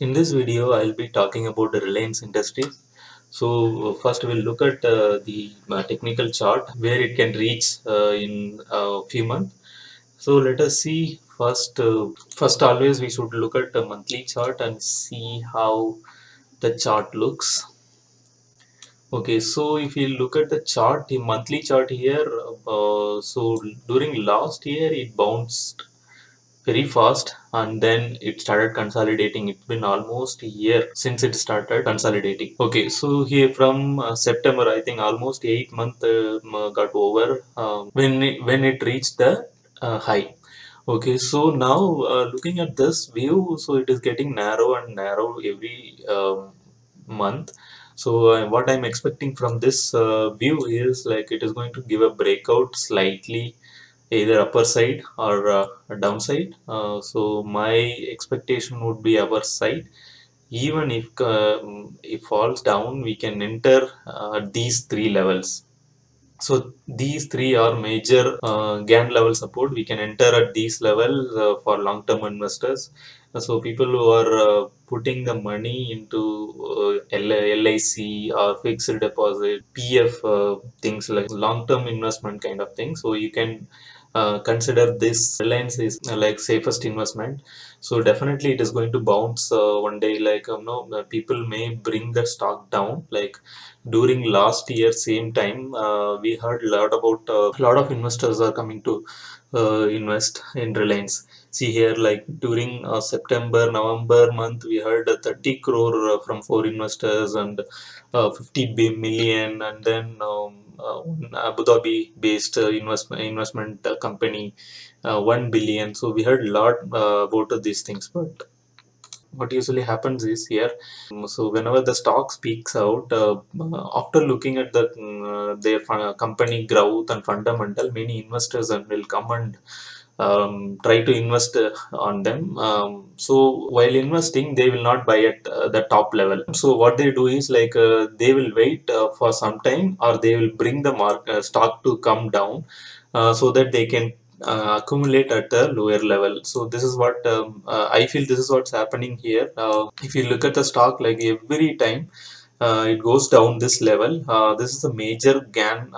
In this video, I'll be talking about the Reliance Industries. So first we'll look at the technical chart where it can reach in a few months. So let us see first. First, always we should look at the monthly chart and see how the chart looks. Okay, so if you look at the chart, the monthly chart here, so during last year it bounced very fast and then it started consolidating. It's been almost a year since it started consolidating. Okay, so here from September, I think almost 8 months got over when it reached the high. Okay, so now looking at this view, so it is getting narrow and narrow every month. So what I'm expecting from this view is like it is going to give a breakout slightly either upper side or downside. So my expectation would be upper side. Even if it falls down, we can enter these three levels. So these three are major GAN level support. We can enter at these levels for long-term investors. So people who are putting the money into LIC or fixed deposit, PF things like long-term investment kind of thing. So you can consider this Reliance is like safest investment. So definitely it is going to bounce one day. Like people may bring the stock down. Like during last year same time, we heard a lot about a lot of investors are coming to invest in Reliance. See here, like during September, November month, we heard 30 crore from four investors and 50 million, and then one Abu Dhabi based investment company 1 billion. So we heard a lot about these things, but what usually happens is here, so whenever the stock speaks out, after looking at their company growth and fundamental, many investors will come and try to invest on them. So while investing, they will not buy at the top level. So what they do is like they will wait for some time, or they will bring the stock to come down so that they can accumulate at a lower level. So this is what I feel. This is what's happening here. If you look at the stock, like every time it goes down this level, this is a major GAN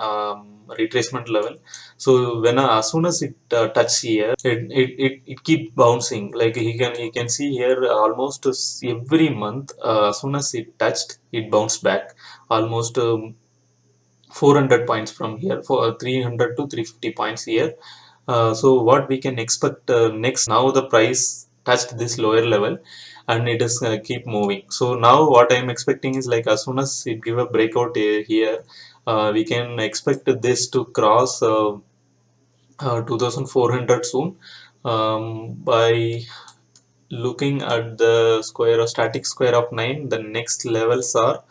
retracement level. So when as soon as it touch here, it keep bouncing. Like he can see here almost every month. As soon as it touched, it bounced back almost 400 points from here, for 300 to 350 points here. So what we can expect next, now the price touched this lower level and it is keep moving. So now what I'm expecting is like as soon as it give a breakout here, we can expect this to cross 2400 soon, by looking at the square or static square of 9. The next levels are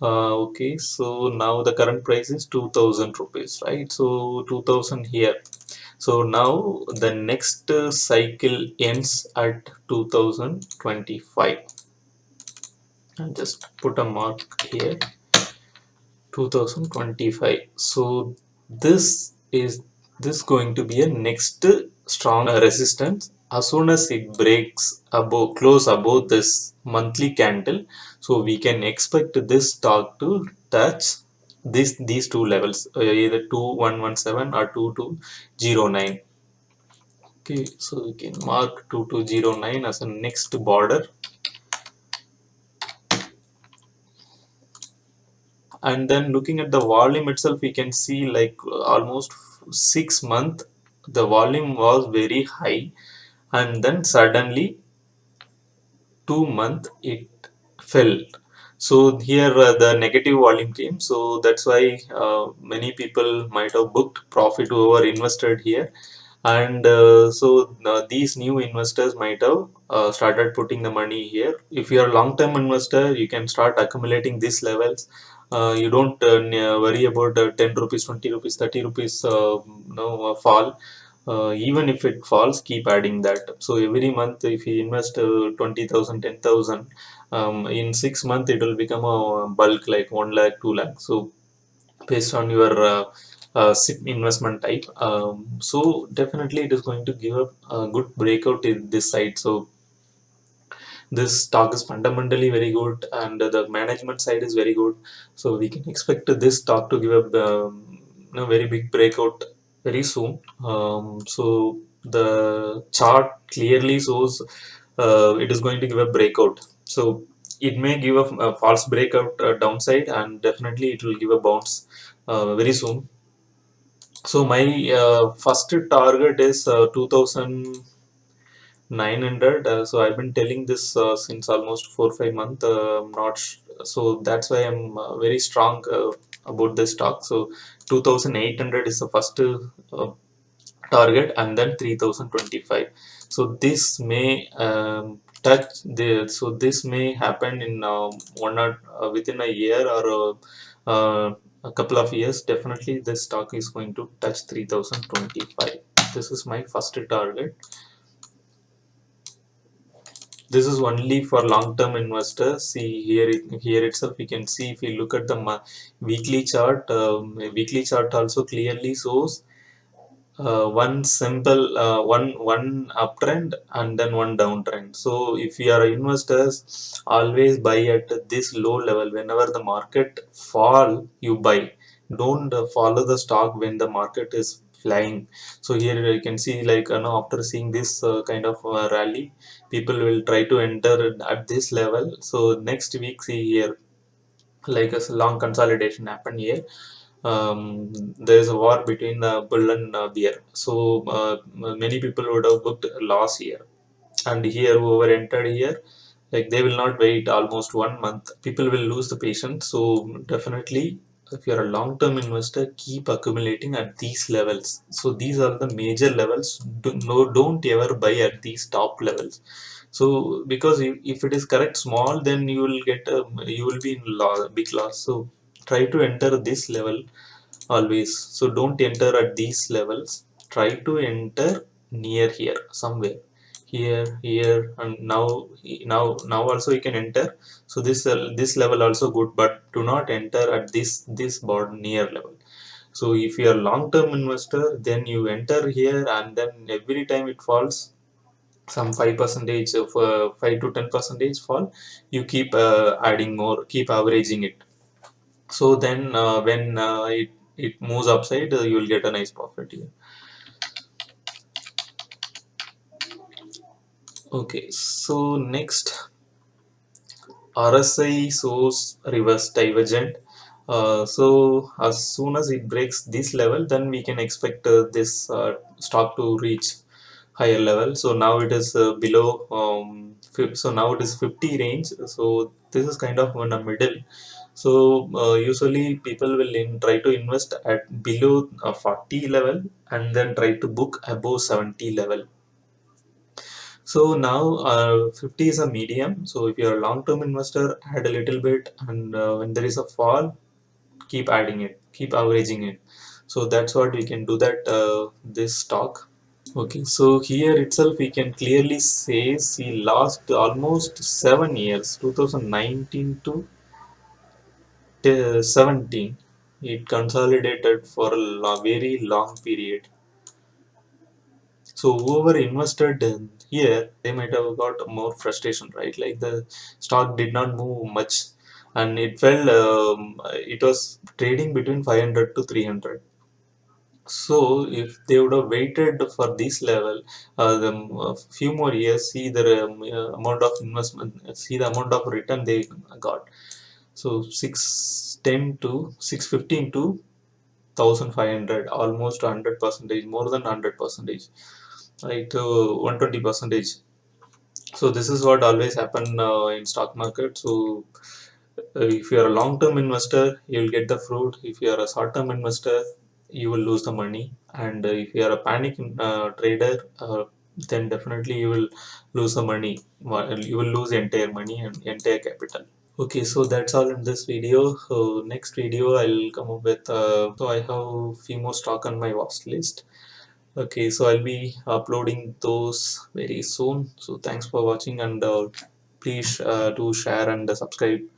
okay, so now the current price is 2000 rupees, right? So 2000 here. So now the next cycle ends at 2025. I'll just put a mark here, 2025. So this is this going to be a next strong resistance. As soon as it breaks above, close above this monthly candle, so we can expect this stock to touch these two levels, either 2117 or 2209. Okay, so we can mark 2209 as a next border. And then looking at the volume itself, we can see like almost 6 months the volume was very high, and then suddenly 2 months it fell. So here the negative volume came, so that's why many people might have booked profit who were invested here. And these new investors might have started putting the money here. If you are a long-term investor, you can start accumulating these levels. You don't worry about 10 rupees, 20 rupees, 30 rupees fall. Even if it falls, keep adding that. So every month if you invest 20,000, 10,000, in 6 months it will become a bulk like 1 lakh, 2 lakh. So based on your SIP investment type. So definitely it is going to give a good breakout in this side. So this stock is fundamentally very good and the management side is very good. So we can expect this stock to give a very big breakout very soon. So the chart clearly shows it is going to give a breakout. So it may give a false breakout downside, and definitely it will give a bounce very soon. So my first target is 2,900. So I've been telling this since almost 4 5 months. Not so that's why I'm very strong about this stock. So 2,800 is the first target, and then 3,025. So this may this may happen in one or within a year, or a couple of years. Definitely this stock is going to touch 3,025. This is my first target. This is only for long-term investors. See here, here itself we can see, if you look at the weekly chart, weekly chart also clearly shows one simple one uptrend and then one downtrend. So if you are investors, always buy at this low level. Whenever the market fall, you buy. Don't follow the stock when the market is flying. So here you can see, like, after seeing this kind of rally, people will try to enter at this level. So next week, see here, like a long consolidation happened here. There is a war between bull and bear. So many people would have booked loss here, and here whoever entered here, like, they will not wait almost 1 month. People will lose the patience. So definitely, if you're a long-term investor, keep accumulating at these levels. So these are the major levels. No, don't ever buy at these top levels. So because if it is correct small, then you will get you will be in big loss. So try to enter this level always. So don't enter at these levels. Try to enter near here somewhere, here, and now also you can enter. So this level also good, but do not enter at this board near level. So if you are long term investor, then you enter here, and then every time it falls some 5 percentage of 5 to 10 percentage fall, you keep adding more, keep averaging it. So then when it moves upside, you will get a nice profit here. Okay, so next, RSI shows reverse divergent. So as soon as it breaks this level, then we can expect this stock to reach higher level. So now it is below. So now it is 50 range. So this is kind of in the middle. So usually people will try to invest at below 40 level, and then try to book above 70 level. So now 50 is a medium. So if you're a long-term investor, add a little bit, and when there is a fall, keep adding it, keep averaging it. So that's what we can do that this stock. Okay, so here itself we can clearly say, see, last almost 7 years, 2019 to 17, it consolidated for a very long period. So whoever invested in here, they might have got more frustration, right? Like the stock did not move much, and it fell. It was trading between 500 to 300. So if they would have waited for this level, the few more years, see the amount of investment, see the amount of return they got. So 610 to 615 to 1,500, almost 100 percentage, more than 100 percentage, right? 120 percentage. So this is what always happen in stock market. So if you are a long-term investor, you will get the fruit. If you are a short-term investor, you will lose the money. And if you are a panic trader, then definitely you will lose the money. You will lose entire money and entire capital. Okay, so that's all in this video. So next video I'll come up with. So I have few more stock on my watch list. Okay, so I'll be uploading those very soon. So thanks for watching, and please do share and subscribe.